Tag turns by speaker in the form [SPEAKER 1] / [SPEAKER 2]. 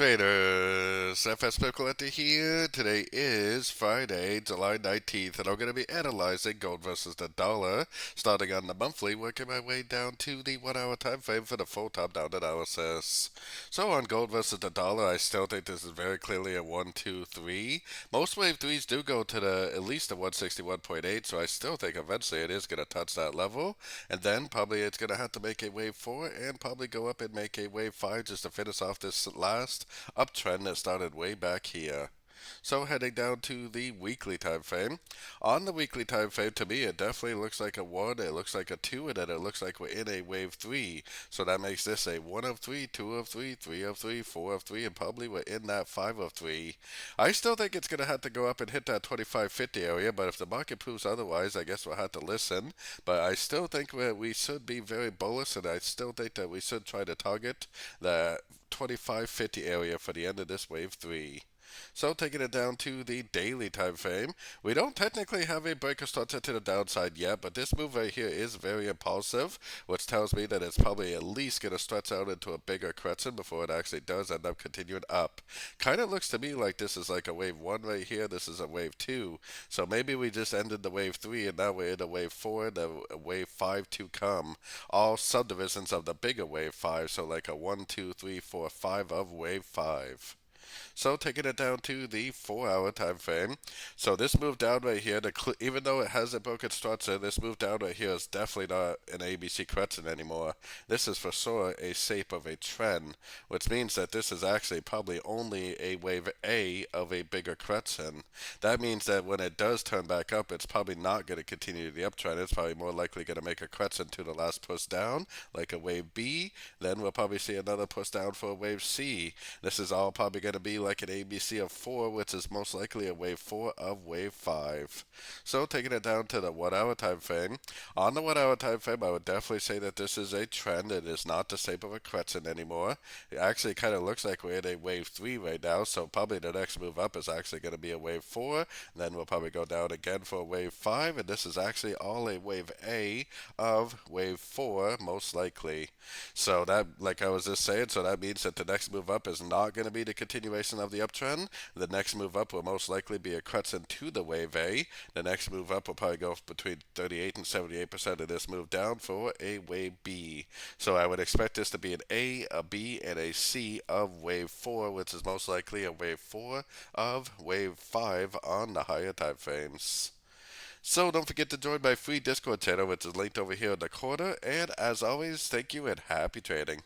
[SPEAKER 1] Traders, FX Pip Collector here. Today is Friday, July 19th, and I'm going to be analyzing gold versus the dollar, starting on the monthly, working my way down to the 1 hour time frame for the full top-down analysis. So on gold versus the dollar, I still think this is very clearly a 1, 2, 3. Most wave 3s do go to the at least a 161.8, so I still think eventually it is going to touch that level, and then probably it's going to have to make a wave 4 and probably go up and make a wave 5 just to finish off this last uptrend that started way back here. So heading down to the weekly time frame. On the weekly time frame, to me, it definitely looks like a 1, it looks like a 2, and then it looks like we're in a wave 3. So that makes this a 1 of 3, 2 of 3, 3 of 3, 4 of 3, and probably we're in that 5 of 3. I still think it's going to have to go up and hit that 25.50 area, but if the market proves otherwise, I guess we'll have to listen. But I still think that we should be very bullish, and I still think that we should try to target the 25.50 area for the end of this wave 3. So taking it down to the daily time frame, we don't technically have a breaker structure to the downside yet, but this move right here is very impulsive, which tells me that it's probably at least going to stretch out into a bigger correction before it actually does end up continuing up. Kind of looks to me like this is like a wave 1 right here, this is a wave 2, so maybe we just ended the wave 3 and now we're in a wave 4 and a wave 5 to come. All subdivisions of the bigger wave 5, so like a 1, 2, 3, 4, 5 of wave 5. So taking it down to the 4 hour time frame. So this move down right here, even though it has a broken structure, this move down right here is definitely not an ABC correction anymore. This is for sure a shape of a trend, which means that this is actually probably only a wave A of a bigger correction. That means that when it does turn back up, it's probably not going to continue the uptrend. It's probably more likely going to make a correction to the last push down, like a wave B. Then we'll probably see another push down for a wave C. This is all probably going to be like an ABC of 4, which is most likely a wave 4 of wave 5. So taking it down to the 1 hour time frame. On the 1 hour time frame, I would definitely say that this is a trend. It is not the shape of a correction anymore. It actually kind of looks like we're in a wave 3 right now, so probably the next move up is actually going to be a wave 4. Then we'll probably go down again for a wave 5, and this is actually all a wave A of wave 4, most likely. So that, like I was just saying, so that means that the next move up is not going to be the continuation of the uptrend. The next move up will most likely be a correction to the wave A. The next move up will probably go between 38 and 78% of this move down for a wave B. So I would expect this to be an A, a B, and a C of wave 4, which is most likely a wave 4 of wave 5 on the higher time frames. So don't forget to join my free Discord channel, which is linked over here in the corner. And as always, thank you and happy trading.